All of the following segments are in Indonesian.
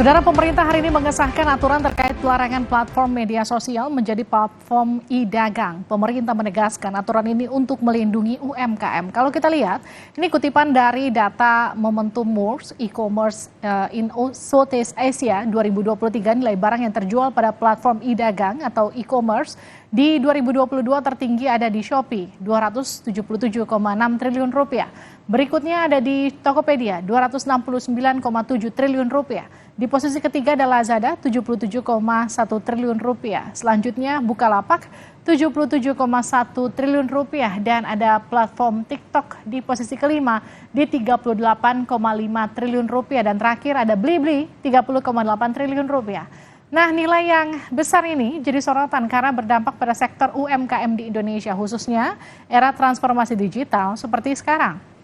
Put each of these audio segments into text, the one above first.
Saudara, pemerintah hari ini mengesahkan aturan terkait pelarangan platform media sosial menjadi platform e-dagang. Pemerintah menegaskan aturan ini untuk melindungi UMKM. Kalau kita lihat, ini kutipan dari data Momentum Moves e-commerce in Southeast Asia 2023, nilai barang yang terjual pada platform e-dagang atau e-commerce di 2022 tertinggi ada di Shopee, 277,6 triliun rupiah. Berikutnya ada di Tokopedia, 269,7 triliun rupiah. Di posisi ketiga ada Lazada, 77,1 triliun rupiah. Selanjutnya Bukalapak, 77,1 triliun rupiah. Dan ada platform TikTok di posisi kelima di 38,5 triliun rupiah. Dan terakhir ada Blibli, 30,8 triliun rupiah. Nah, nilai yang besar ini jadi sorotan karena berdampak pada sektor UMKM di Indonesia, khususnya era transformasi digital seperti sekarang.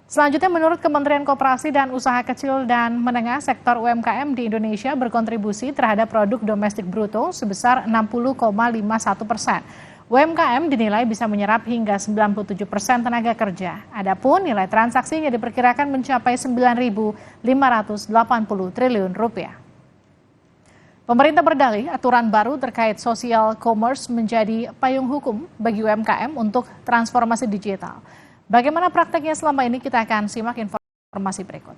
Selanjutnya, menurut Kementerian Koperasi dan Usaha Kecil dan Menengah, sektor UMKM di Indonesia berkontribusi terhadap produk domestik bruto sebesar 60,51%. UMKM dinilai bisa menyerap hingga 97% tenaga kerja. Adapun nilai transaksinya diperkirakan mencapai 9.580 triliun rupiah. Pemerintah berdalih aturan baru terkait social commerce menjadi payung hukum bagi UMKM untuk transformasi digital. Bagaimana prakteknya selama ini, kita akan simak informasi berikut.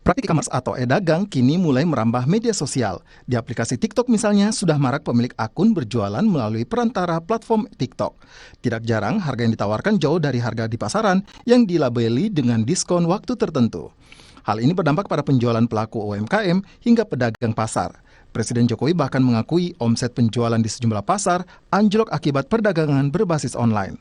Praktik e-commerce atau e-dagang kini mulai merambah media sosial. Di aplikasi TikTok misalnya, sudah marak pemilik akun berjualan melalui perantara platform TikTok. Tidak jarang harga yang ditawarkan jauh dari harga di pasaran yang dilabeli dengan diskon waktu tertentu. Hal ini berdampak pada penjualan pelaku UMKM hingga pedagang pasar. Presiden Jokowi bahkan mengakui omset penjualan di sejumlah pasar anjlok akibat perdagangan berbasis online.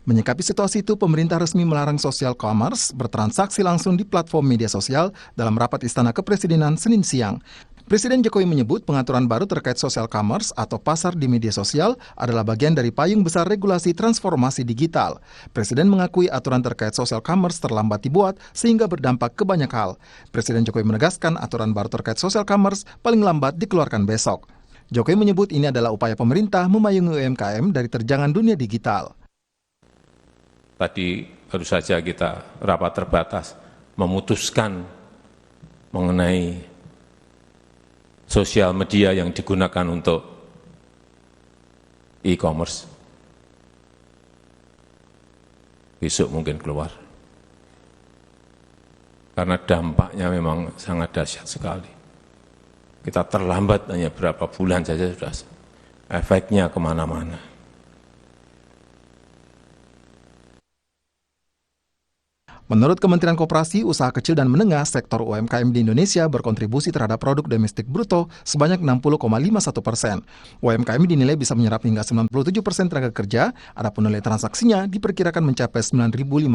Menyikapi situasi itu, pemerintah resmi melarang social commerce bertransaksi langsung di platform media sosial dalam rapat Istana Kepresidenan Senin siang. Presiden Jokowi menyebut pengaturan baru terkait social commerce atau pasar di media sosial adalah bagian dari payung besar regulasi transformasi digital. Presiden mengakui aturan terkait social commerce terlambat dibuat sehingga berdampak ke banyak hal. Presiden Jokowi menegaskan aturan baru terkait social commerce paling lambat dikeluarkan besok. Jokowi menyebut ini adalah upaya pemerintah memayungi UMKM dari terjangan dunia digital. Tadi baru saja kita rapat terbatas memutuskan mengenai sosial media yang digunakan untuk e-commerce. Besok mungkin keluar. Karena dampaknya memang sangat dahsyat sekali. Kita terlambat hanya berapa bulan saja sudah efeknya kemana-mana. Menurut Kementerian Koperasi, Usaha Kecil dan Menengah, sektor UMKM di Indonesia berkontribusi terhadap produk domestik bruto sebanyak 60,51%. UMKM dinilai bisa menyerap hingga 97% tenaga kerja, adapun nilai transaksinya diperkirakan mencapai 9.580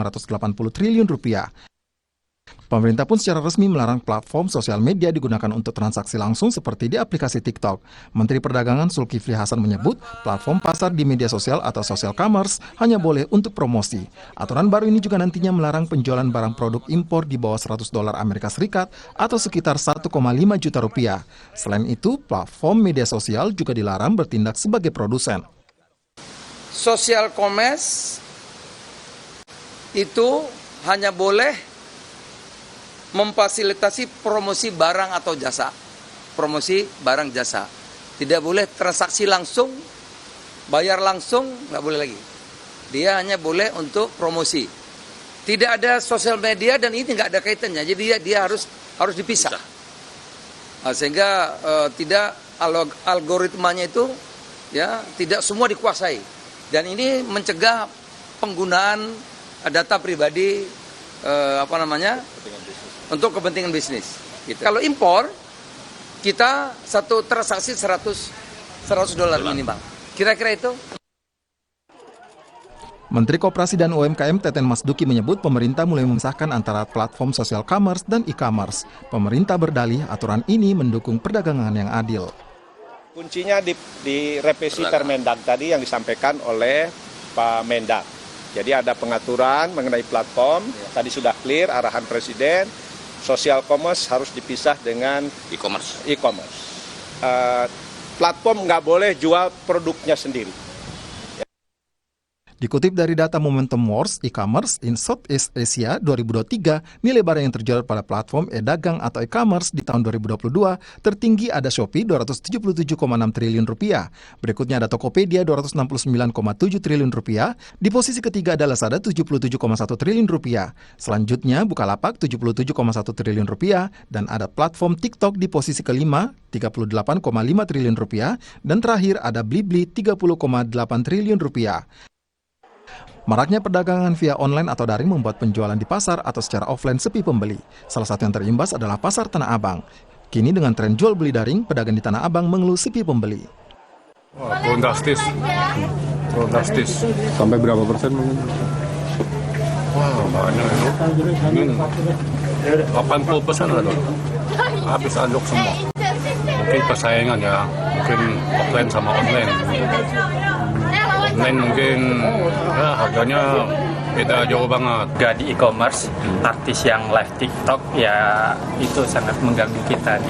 triliun rupiah. Pemerintah pun secara resmi melarang platform sosial media digunakan untuk transaksi langsung seperti di aplikasi TikTok. Menteri Perdagangan Zulkifli Hasan menyebut platform pasar di media sosial atau social commerce hanya boleh untuk promosi. Aturan baru ini juga nantinya melarang penjualan barang produk impor di bawah $100 Amerika Serikat atau sekitar 1,5 juta rupiah. Selain itu, platform media sosial juga dilarang bertindak sebagai produsen. Social commerce itu hanya boleh memfasilitasi promosi barang atau jasa. Promosi barang jasa. Tidak boleh transaksi langsung, bayar langsung, nggak boleh lagi. Dia hanya boleh untuk promosi. Tidak ada sosial media dan ini nggak ada kaitannya. Jadi dia harus dipisah. Nah, sehingga tidak algoritmanya itu ya tidak semua dikuasai. Dan ini mencegah penggunaan data pribadi untuk kepentingan bisnis. Gitu. Kalau impor, kita satu transaksi $100 minimal. Kira-kira itu. Menteri Koperasi dan UMKM Teten Mas Duki menyebut pemerintah mulai memisahkan antara platform social commerce dan e-commerce. Pemerintah berdalih aturan ini mendukung perdagangan yang adil. Kuncinya di revisi Permendag tadi yang disampaikan oleh Pak Mendag. Jadi ada pengaturan mengenai platform, tadi sudah clear arahan Presiden. Social commerce harus dipisah dengan e-commerce. Platform nggak boleh jual produknya sendiri. Dikutip dari data Momentum Wars E-commerce in Southeast Asia 2023, nilai barang yang terjual pada platform e-dagang atau e-commerce di tahun 2022 tertinggi ada Shopee 277,6 triliun rupiah. Berikutnya ada Tokopedia 269,7 triliun rupiah. Di posisi ketiga ada Lazada 77,1 triliun rupiah. Selanjutnya Bukalapak 77,1 triliun rupiah dan ada platform TikTok di posisi kelima 38,5 triliun rupiah dan terakhir ada Blibli 30,8 triliun rupiah. Maraknya perdagangan via online atau daring membuat penjualan di pasar atau secara offline sepi pembeli. Salah satu yang terimbas adalah pasar Tanah Abang. Kini dengan tren jual beli daring, pedagang di Tanah Abang mengeluh sepi pembeli. Wah, turun drastis. Sampai berapa persen mungkin? Wah, banyak itu. Mungkin 80% ada. Habis anduk semua. Mungkin persaingan ya, mungkin offline sama online. Online mungkin ya, harganya beda jauh banget. Juga di e-commerce, artis yang live TikTok ya itu sangat mengganggu kita.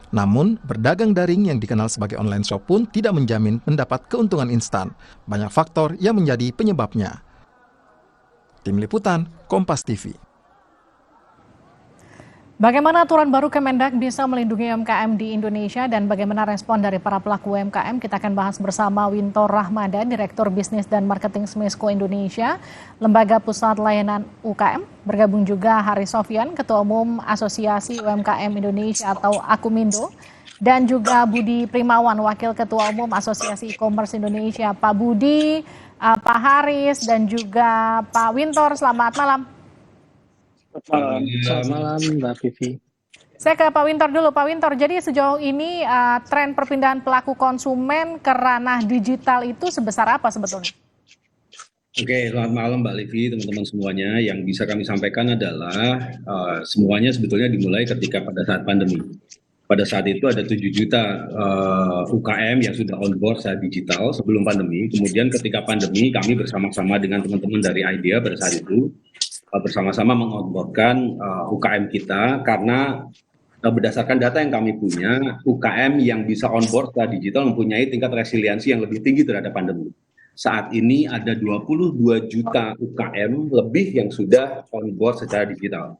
Namun, berdagang daring yang dikenal sebagai online shop pun tidak menjamin mendapat keuntungan instan. Banyak faktor yang menjadi penyebabnya. Tim Liputan, Kompas TV. Bagaimana aturan baru Kemendak bisa melindungi UMKM di Indonesia dan bagaimana respon dari para pelaku UMKM? Kita akan bahas bersama Wintor Rahmadan, Direktur Bisnis dan Marketing Smesco Indonesia, Lembaga Pusat Layanan UKM. Bergabung juga Haris Sofyan, Ketua Umum Asosiasi UMKM Indonesia atau Akumindo. Dan juga Budi Primawan, Wakil Ketua Umum Asosiasi E-Commerce Indonesia. Pak Budi, Pak Haris, dan juga Pak Wintor, selamat malam. Selamat malam Mbak Vivi. Saya ke Pak Wintor dulu. Pak Wintor, jadi sejauh ini tren perpindahan pelaku konsumen ke ranah digital itu sebesar apa sebetulnya? Oke, selamat malam Mbak Livi, teman-teman semuanya. Yang bisa kami sampaikan adalah semuanya sebetulnya dimulai ketika pada saat pandemi. Pada saat itu ada 7 juta UKM yang sudah on board saat digital sebelum pandemi. Kemudian ketika pandemi kami bersama-sama dengan teman-teman dari IDEA pada saat itu bersama-sama mengonboardkan UKM kita karena berdasarkan data yang kami punya, UKM yang bisa on board secara digital mempunyai tingkat resiliensi yang lebih tinggi terhadap pandemi. Saat ini ada 22 juta UKM lebih yang sudah on board secara digital.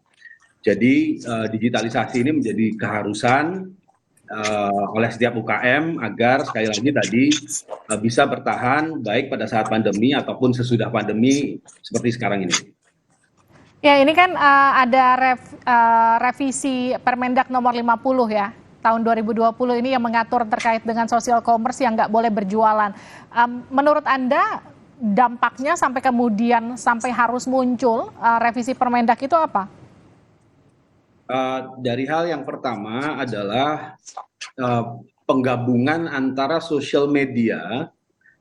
Jadi digitalisasi ini menjadi keharusan oleh setiap UKM agar sekali lagi tadi bisa bertahan baik pada saat pandemi ataupun sesudah pandemi seperti sekarang ini. Ya, ini kan ada revisi Permendak nomor 50 ya, tahun 2020 ini yang mengatur terkait dengan social commerce yang nggak boleh berjualan. Menurut Anda dampaknya sampai kemudian sampai harus muncul revisi Permendak itu apa? Dari hal yang pertama adalah penggabungan antara social media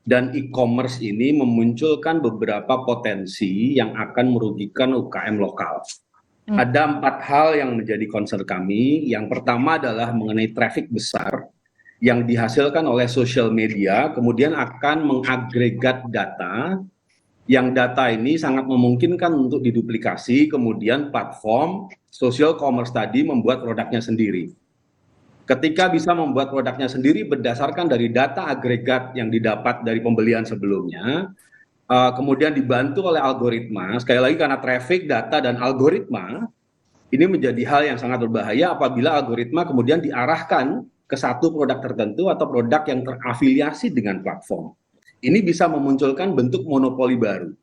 dan e-commerce ini memunculkan beberapa potensi yang akan merugikan UKM lokal. Ada 4 hal yang menjadi concern kami. Yang pertama adalah mengenai traffic besar yang dihasilkan oleh social media, kemudian akan mengagregat data, yang data ini sangat memungkinkan untuk diduplikasi, kemudian platform social commerce tadi membuat produknya sendiri. Ketika bisa membuat produknya sendiri berdasarkan dari data agregat yang didapat dari pembelian sebelumnya, kemudian dibantu oleh algoritma, sekali lagi karena traffic, data, dan algoritma, ini menjadi hal yang sangat berbahaya apabila algoritma kemudian diarahkan ke satu produk tertentu atau produk yang terafiliasi dengan platform. Ini bisa memunculkan bentuk monopoli baru.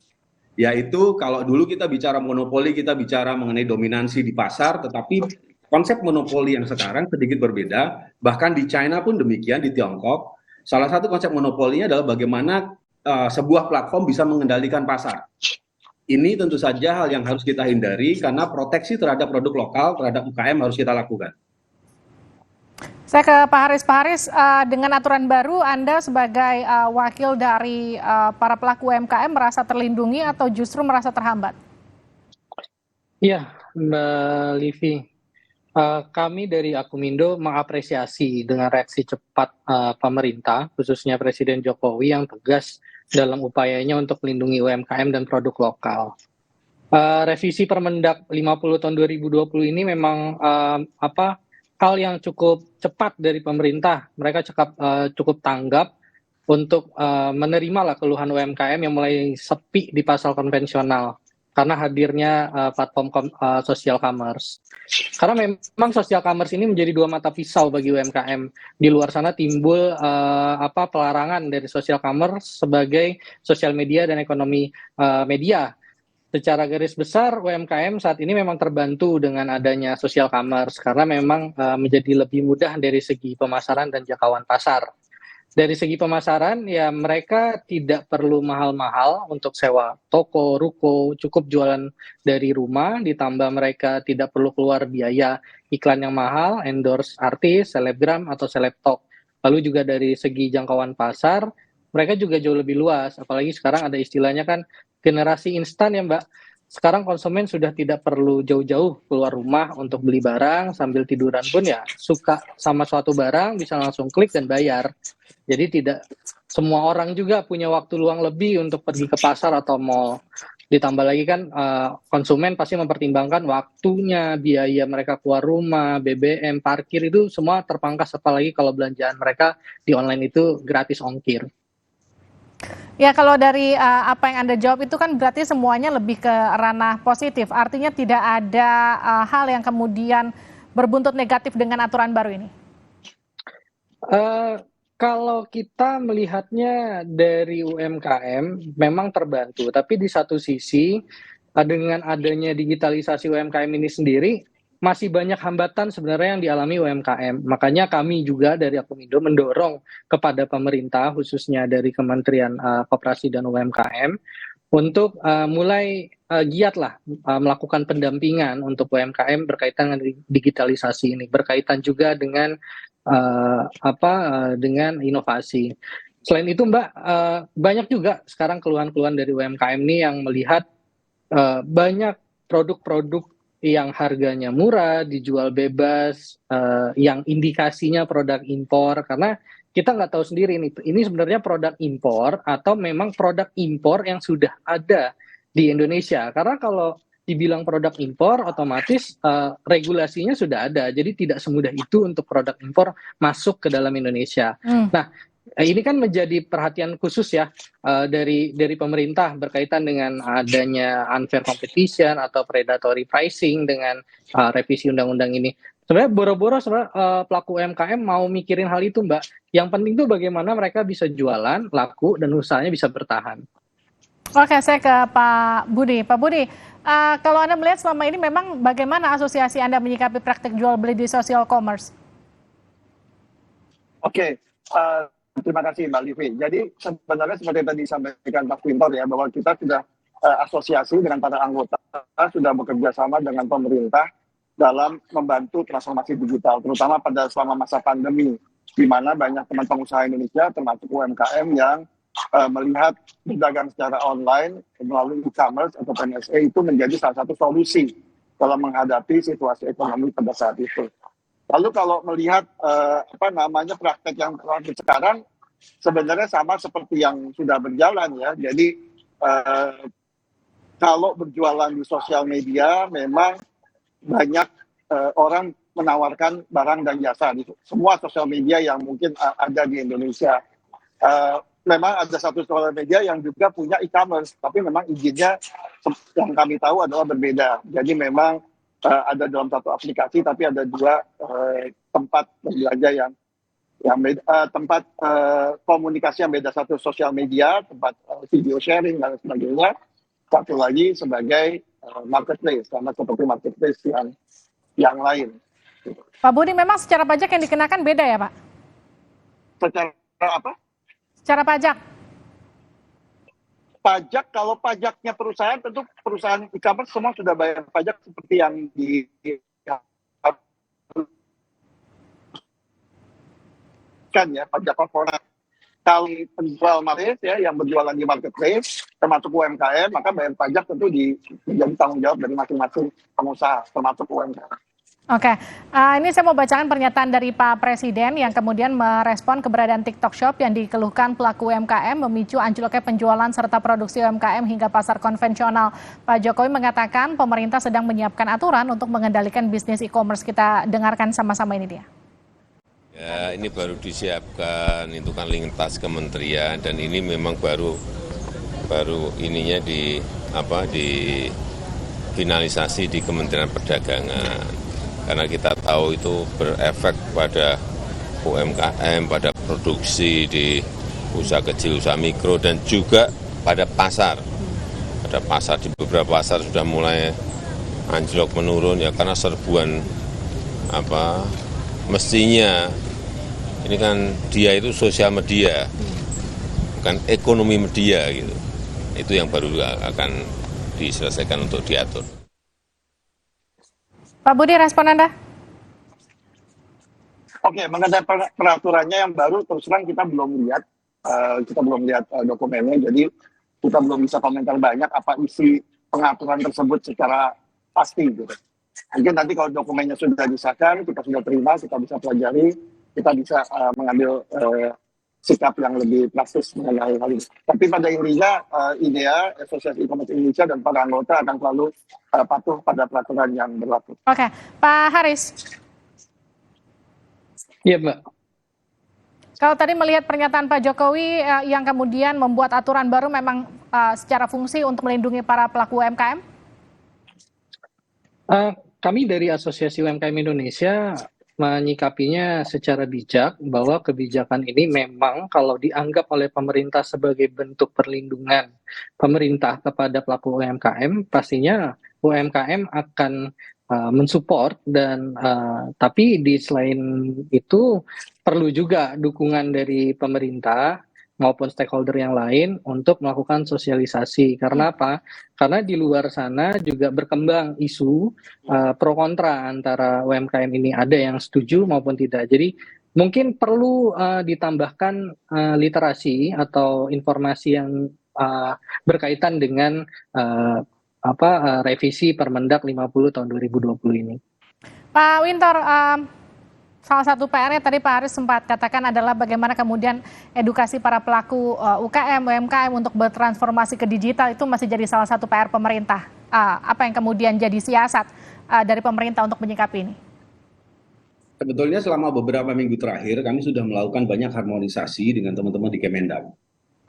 Yaitu kalau dulu kita bicara monopoli, kita bicara mengenai dominansi di pasar, tetapi konsep monopoli yang sekarang sedikit berbeda, bahkan di China pun demikian, di Tiongkok. Salah satu konsep monopolinya adalah bagaimana sebuah platform bisa mengendalikan pasar. Ini tentu saja hal yang harus kita hindari karena proteksi terhadap produk lokal, terhadap UKM harus kita lakukan. Saya ke Pak Haris. Pak Haris, dengan aturan baru Anda sebagai wakil dari para pelaku UMKM merasa terlindungi atau justru merasa terhambat? Iya, Mbak Livi. Kami dari Akumindo mengapresiasi dengan reaksi cepat pemerintah, khususnya Presiden Jokowi yang tegas dalam upayanya untuk melindungi UMKM dan produk lokal. Revisi Permendak 50 tahun 2020 ini memang hal yang cukup cepat dari pemerintah. Mereka cukup tanggap untuk menerima lah keluhan UMKM yang mulai sepi di pasar konvensional karena hadirnya platform social commerce. Karena memang social commerce ini menjadi dua mata pisau bagi UMKM. Di luar sana timbul pelarangan dari social commerce sebagai sosial media dan ekonomi media. Secara garis besar UMKM saat ini memang terbantu dengan adanya social commerce karena memang menjadi lebih mudah dari segi pemasaran dan jangkauan pasar. Dari segi pemasaran, ya mereka tidak perlu mahal-mahal untuk sewa toko, ruko, cukup jualan dari rumah, ditambah mereka tidak perlu keluar biaya iklan yang mahal, endorse artis, selebgram, atau selebtok. Lalu juga dari segi jangkauan pasar, mereka juga jauh lebih luas, apalagi sekarang ada istilahnya kan generasi instan ya Mbak. Sekarang konsumen sudah tidak perlu jauh-jauh keluar rumah untuk beli barang, sambil tiduran pun ya suka sama suatu barang, bisa langsung klik dan bayar. Jadi tidak semua orang juga punya waktu luang lebih untuk pergi ke pasar atau mall. Ditambah lagi kan konsumen pasti mempertimbangkan waktunya, biaya mereka keluar rumah, BBM, parkir itu semua terpangkas, apalagi kalau belanjaan mereka di online itu gratis ongkir. Ya, kalau dari apa yang Anda jawab itu kan berarti semuanya lebih ke ranah positif. Artinya tidak ada hal yang kemudian berbuntut negatif dengan aturan baru ini. Kalau kita melihatnya dari UMKM memang terbantu, tapi di satu sisi dengan adanya digitalisasi UMKM ini sendiri masih banyak hambatan sebenarnya yang dialami UMKM. Makanya kami juga dari Akumindo mendorong kepada pemerintah khususnya dari Kementerian Koperasi dan UMKM untuk mulai giat lah melakukan pendampingan untuk UMKM berkaitan dengan digitalisasi ini, berkaitan juga dengan dengan inovasi. Selain itu Mbak, banyak juga sekarang keluhan-keluhan dari UMKM ini yang melihat banyak produk-produk yang harganya murah, dijual bebas, yang indikasinya produk impor, karena kita nggak tahu sendiri ini sebenarnya produk impor atau memang produk impor yang sudah ada di Indonesia. Karena kalau dibilang produk impor, otomatis regulasinya sudah ada, jadi tidak semudah itu untuk produk impor masuk ke dalam Indonesia. Nah, ini kan menjadi perhatian khusus ya dari pemerintah berkaitan dengan adanya unfair competition atau predatory pricing dengan revisi undang-undang ini. Sebenarnya boro-boro pelaku UMKM mau mikirin hal itu Mbak. Yang penting tuh bagaimana mereka bisa jualan, laku, dan usahanya bisa bertahan. Oke, saya ke Pak Budi. Pak Budi, kalau Anda melihat selama ini memang bagaimana asosiasi Anda menyikapi praktik jual beli di social commerce? Oke, terima kasih Mbak Livi. Jadi sebenarnya seperti tadi disampaikan Pak Quintor ya, bahwa kita sudah asosiasi dengan para anggota sudah bekerja sama dengan pemerintah dalam membantu transformasi digital, terutama pada selama masa pandemi, di mana banyak teman pengusaha Indonesia termasuk UMKM yang melihat berdagang secara online melalui e-commerce atau PNSE itu menjadi salah satu solusi dalam menghadapi situasi ekonomi pada saat itu. Lalu kalau melihat praktek yang terjadi sekarang sebenarnya sama seperti yang sudah berjalan ya. Jadi kalau berjualan di sosial media memang banyak orang menawarkan barang dan jasa di semua sosial media yang mungkin ada di Indonesia. Memang ada satu sosial media yang juga punya e-commerce, tapi memang izinnya yang kami tahu adalah berbeda. Jadi memang ada dalam satu aplikasi, tapi ada dua tempat berbelanja yang beda, tempat komunikasi yang beda. Satu sosial media, tempat video sharing dan sebagainya. Satu lagi sebagai marketplace, sama seperti marketplace yang lain. Pak Budi, memang secara pajak yang dikenakan beda ya Pak? Secara apa? Secara pajak? Pajak, kalau pajaknya perusahaan, tentu perusahaan e-commerce semua sudah bayar pajak seperti yang pajak korporat. Kalau penjual marketplace ya, yang berjualan di marketplace, termasuk UMKM, maka bayar pajak tentu menjadi tanggung jawab dari masing-masing pengusaha, termasuk UMKM. Oke, ini saya mau bacakan pernyataan dari Pak Presiden yang kemudian merespon keberadaan TikTok Shop yang dikeluhkan pelaku UMKM memicu anjloknya penjualan serta produksi UMKM hingga pasar konvensional. Pak Jokowi mengatakan pemerintah sedang menyiapkan aturan untuk mengendalikan bisnis e-commerce. Kita dengarkan sama-sama ini dia. Ya, ini baru disiapkan, itu kan lintas kementerian dan ini memang baru ininya di finalisasi di Kementerian Perdagangan. Karena kita tahu itu berefek pada UMKM, pada produksi di usaha kecil, usaha mikro dan juga pada pasar. Pada pasar di beberapa pasar sudah mulai anjlok menurun ya karena serbuan mestinya ini kan dia itu sosial media, bukan ekonomi media gitu. Itu yang baru akan diselesaikan untuk diatur. Pak Budi, respon Anda? Oke, mengenai peraturannya yang baru, terus terang kita belum lihat dokumennya, jadi kita belum bisa komentar banyak apa isi pengaturan tersebut secara pasti gitu. Mungkin nanti kalau dokumennya sudah disahkan, kita sudah terima, kita bisa pelajari, kita bisa mengambil sikap yang lebih praktis mengenai hal ini. Tapi pada intinya, IDEA, Asosiasi E-commerce Indonesia dan para anggota akan selalu patuh pada peraturan yang berlaku. Oke, Pak Haris. Iya, Mbak. Kalau tadi melihat pernyataan Pak Jokowi yang kemudian membuat aturan baru memang secara fungsi untuk melindungi para pelaku UMKM? Kami dari Asosiasi UMKM Indonesia menyikapinya secara bijak bahwa kebijakan ini memang kalau dianggap oleh pemerintah sebagai bentuk perlindungan pemerintah kepada pelaku UMKM, pastinya UMKM akan mensupport dan tapi di selain itu perlu juga dukungan dari pemerintah maupun stakeholder yang lain untuk melakukan sosialisasi. Karena apa? Karena di luar sana juga berkembang isu pro kontra antara UMKM ini, ada yang setuju maupun tidak. Jadi mungkin perlu ditambahkan literasi atau informasi yang berkaitan dengan revisi Permendak 50 tahun 2020 ini. Pak Wintor, salah satu PR-nya tadi Pak Haris sempat katakan adalah bagaimana kemudian edukasi para pelaku UKM, UMKM untuk bertransformasi ke digital itu masih jadi salah satu PR pemerintah. Apa yang kemudian jadi siasat dari pemerintah untuk menyikapi ini? Sebetulnya selama beberapa minggu terakhir kami sudah melakukan banyak harmonisasi dengan teman-teman di Kemendag.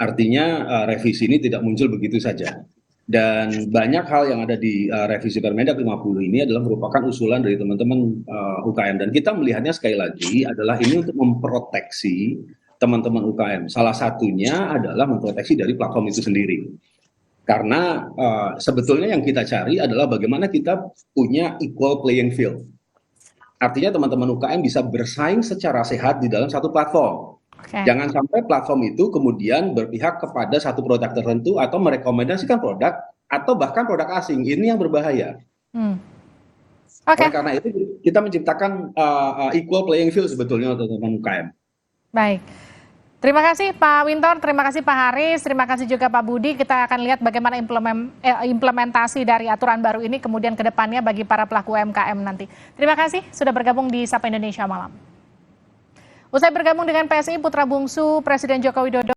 Artinya revisi ini tidak muncul begitu saja. Dan banyak hal yang ada di revisi Permendak 50 ini adalah merupakan usulan dari teman-teman UKM. Dan kita melihatnya sekali lagi adalah ini untuk memproteksi teman-teman UKM. Salah satunya adalah memproteksi dari platform itu sendiri. Karena sebetulnya yang kita cari adalah bagaimana kita punya equal playing field. Artinya teman-teman UKM bisa bersaing secara sehat di dalam satu platform. Jangan sampai platform itu kemudian berpihak kepada satu produk tertentu atau merekomendasikan produk atau bahkan produk asing. Ini yang berbahaya. Karena itu kita menciptakan equal playing field sebetulnya untuk teman-teman UKM. Baik. Terima kasih Pak Wintor, terima kasih Pak Haris, terima kasih juga Pak Budi. Kita akan lihat bagaimana implementasi dari aturan baru ini kemudian ke depannya bagi para pelaku UMKM nanti. Terima kasih sudah bergabung di Sapa Indonesia Malam. Usai bergabung dengan PSI, putra bungsu Presiden Joko Widodo